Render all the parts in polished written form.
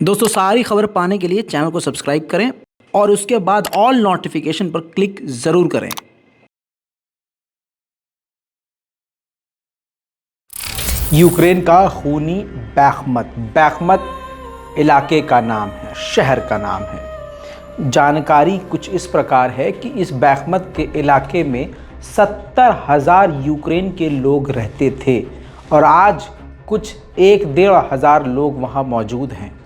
दोस्तों सारी खबर पाने के लिए चैनल को सब्सक्राइब करें और उसके बाद ऑल नोटिफिकेशन पर क्लिक ज़रूर करें। यूक्रेन का खूनी बैखमत इलाके का नाम है, शहर का नाम है। जानकारी कुछ इस प्रकार है कि इस बैखमत के इलाके में 70,000 यूक्रेन के लोग रहते थे और आज कुछ 1-1.5 लोग वहाँ मौजूद हैं।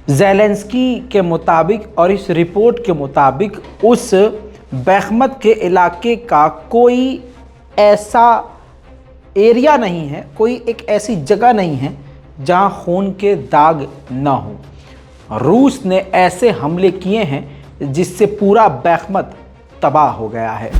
ज़ेलेंस्की के मुताबिक और इस रिपोर्ट के मुताबिक उस बैखमत के इलाके का कोई ऐसा एरिया नहीं है, कोई एक ऐसी जगह नहीं है जहां खून के दाग न हो। रूस ने ऐसे हमले किए हैं जिससे पूरा बैखमत तबाह हो गया है।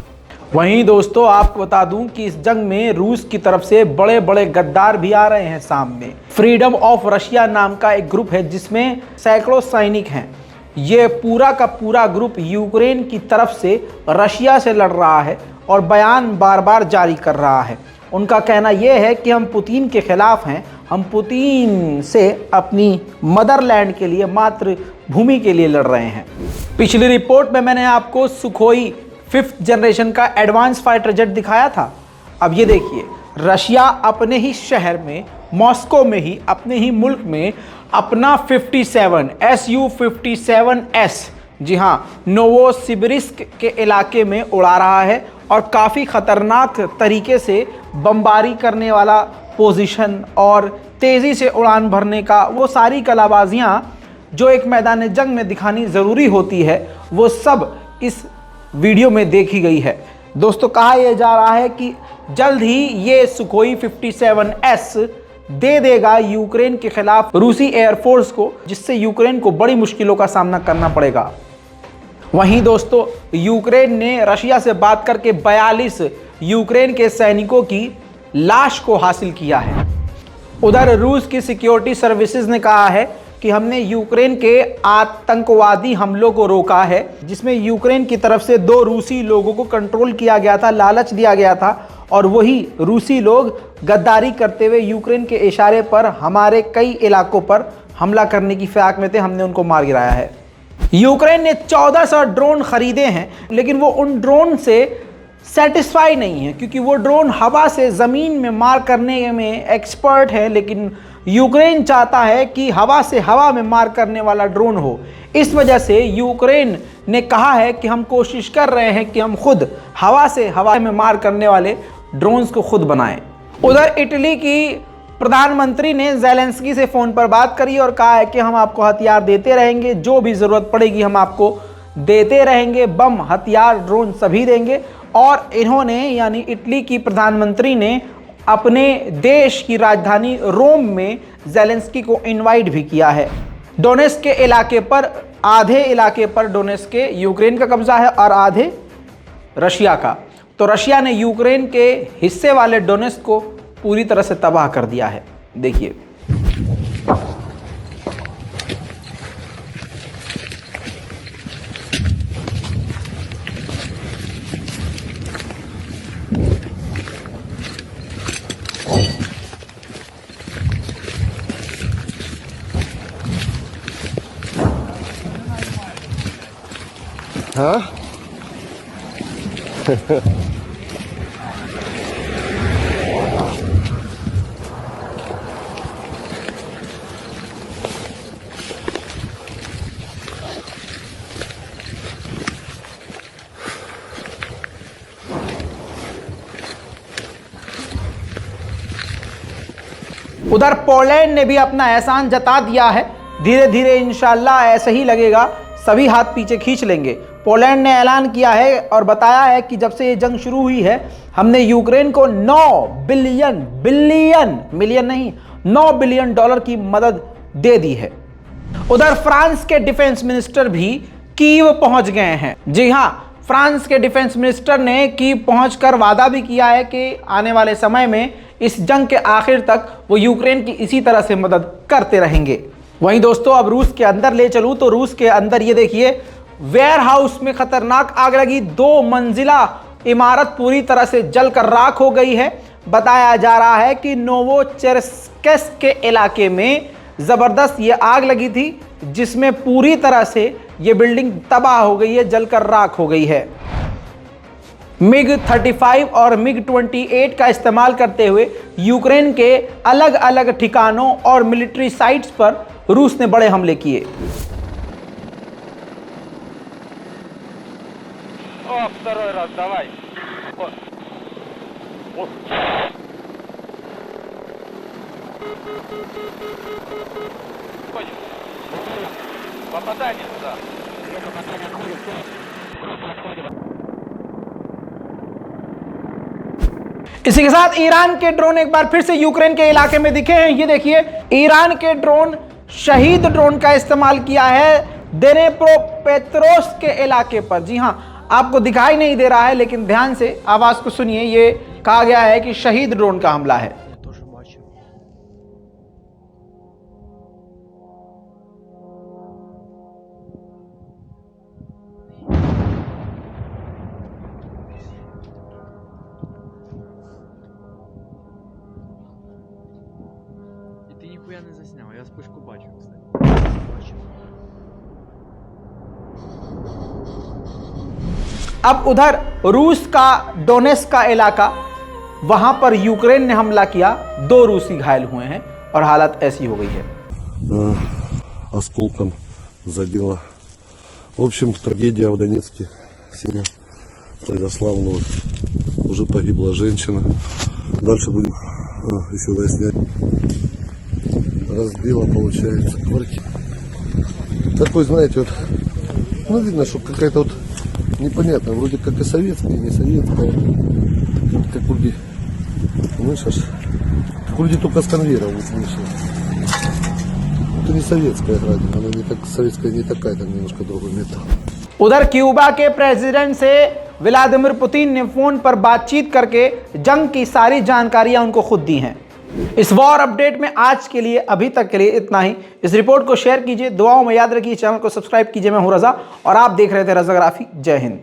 वहीं दोस्तों आपको बता दूं कि इस जंग में रूस की तरफ से बड़े बड़े गद्दार भी आ रहे हैं सामने। फ्रीडम ऑफ रशिया नाम का एक ग्रुप है जिसमें सैकड़ों सैनिक हैं। ये पूरा का पूरा ग्रुप यूक्रेन की तरफ से रशिया से लड़ रहा है और बयान बार बार जारी कर रहा है। उनका कहना यह है कि हम पुतिन के खिलाफ हैं, हम पुतिन से अपनी मदरलैंड के लिए, मातृभूमि के लिए लड़ रहे हैं। पिछली रिपोर्ट में मैंने आपको सुखोई 5th जनरेशन का एडवांस फाइटर जेट दिखाया था। अब ये देखिए, रशिया अपने ही शहर में, मॉस्को में ही, अपने ही मुल्क में अपना 57 Su-57S, जी हाँ, नोवोसिबिर्स्क के इलाके में उड़ा रहा है और काफ़ी ख़तरनाक तरीके से बमबारी करने वाला पोजीशन और तेज़ी से उड़ान भरने का, वो सारी कलाबाजियाँ जो एक मैदान जंग में दिखानी ज़रूरी होती है, वो सब इस वीडियो में देखी गई है। दोस्तों कहा यह जा रहा है कि जल्द ही ये सुखोई 57S दे देगा यूक्रेन के खिलाफ रूसी एयरफोर्स को, जिससे यूक्रेन को बड़ी मुश्किलों का सामना करना पड़ेगा। वहीं दोस्तों यूक्रेन ने रशिया से बात करके 42 यूक्रेन के सैनिकों की लाश को हासिल किया है। उधर रूस की सिक्योरिटी सर्विसेज ने कहा है कि हमने यूक्रेन के आतंकवादी हमलों को रोका है, जिसमें यूक्रेन की तरफ से 2 रूसी लोगों को कंट्रोल किया गया था, लालच दिया गया था और वही रूसी लोग गद्दारी करते हुए यूक्रेन के इशारे पर हमारे कई इलाकों पर हमला करने की फिराक में थे। हमने उनको मार गिराया है। यूक्रेन ने 1400 ड्रोन खरीदे हैं, लेकिन वो उन ड्रोन से सेटिस्फाई नहीं है क्योंकि वो ड्रोन हवा से ज़मीन में मार करने में एक्सपर्ट है, लेकिन यूक्रेन चाहता है कि हवा से हवा में मार करने वाला ड्रोन हो। इस वजह से यूक्रेन ने कहा है कि हम कोशिश कर रहे हैं कि हम खुद हवा से हवा में मार करने वाले ड्रोन्स को खुद बनाएं। उधर इटली की प्रधानमंत्री ने ज़ेलेंस्की से फ़ोन पर बात करी और कहा है कि हम आपको हथियार देते रहेंगे, जो भी ज़रूरत पड़ेगी हम आपको देते रहेंगे, बम, हथियार, ड्रोन सभी देंगे। और इन्होंने, यानी इटली की प्रधानमंत्री ने अपने देश की राजधानी रोम में ज़ेलेंस्की को इनवाइट भी किया है। डोनेस्क के इलाके पर, आधे इलाके पर डोनेस्क के यूक्रेन का कब्जा है और आधे रशिया का। तो रशिया ने यूक्रेन के हिस्से वाले डोनेस्क को पूरी तरह से तबाह कर दिया है। देखिए, हाँ उधर पोलैंड ने भी अपना एहसान जता दिया है। धीरे धीरे इंशाल्लाह ऐसे ही लगेगा, सभी हाथ पीछे खींच लेंगे। पोलैंड ने ऐलान किया है और बताया है कि जब से ये जंग शुरू हुई है, हमने यूक्रेन को 9 बिलियन डॉलर की मदद दे दी है। उधर फ्रांस के डिफेंस मिनिस्टर भी कीव पहुंच गए हैं। जी हां, फ्रांस के डिफेंस मिनिस्टर ने कीव पहुंचकर वादा भी किया है कि आने वाले समय में इस जंग के आखिर तक वो यूक्रेन की इसी तरह से मदद करते रहेंगे। वहीं दोस्तों अब रूस के अंदर ले चलूं तो रूस के अंदर ये देखिए, वेयर हाउस में खतरनाक आग लगी। 2 मंजिला इमारत पूरी तरह से जलकर राख हो गई है। बताया जा रहा है कि नोवोचेरस्क के इलाके में ज़बरदस्त ये आग लगी थी जिसमें पूरी तरह से ये बिल्डिंग तबाह हो गई है, जलकर राख हो गई है। MiG-35 और MiG-28 का इस्तेमाल करते हुए यूक्रेन के अलग अलग ठिकानों और मिलिट्री साइट्स पर रूस ने बड़े हमले किए। Второй раз, давай. Попадание туда. इसी के साथ ईरान के ड्रोन एक बार फिर से यूक्रेन के इलाके में दिखे हैं। ये देखिए, ईरान के ड्रोन, शहीद ड्रोन का इस्तेमाल किया है दनेप्रोपेट्रोव्स्क के इलाके पर। जी हां, आपको दिखाई नहीं दे रहा है लेकिन ध्यान से आवाज को सुनिए। ये कहा गया है कि शहीद ड्रोन का हमला है। І ти ніхуя не засняв, я спишку бачу, кстати. Бачу. अब उधर रूस का डोनेस्क का इलाका, वहां पर यूक्रेन ने हमला किया, 2 रूसी घायल हुए हैं और हालत ऐसी हो गई है। Осколком задело. В общем, трагедия в Донецке сильно произошла. Уже погибла женщина. Дальше будем еще выяснять. Разбила, получается, квартиру. Такой, знаете, вот, ну, видно, что какая-то вот непонятно, вроде как и советская, и не советская. Как вроде, знаешь, аж, как вроде только с конвейера вот вышла. Это не советская градина, она не так, советская не такая, там немножко другой металл. उधर क्यूबा के प्रेसिडेंट से व्लादिमीर पुतिन ने फोन पर बातचीत करके जंग की सारी जानकारियां उनको खुद दी हैं। इस वॉर अपडेट में आज के लिए, अभी तक के लिए इतना ही। इस रिपोर्ट को शेयर कीजिए, दुआओं में याद रखिए, चैनल को सब्सक्राइब कीजिए। मैं हूं रजा और आप देख रहे थे रजाग्राफी। जय हिंद।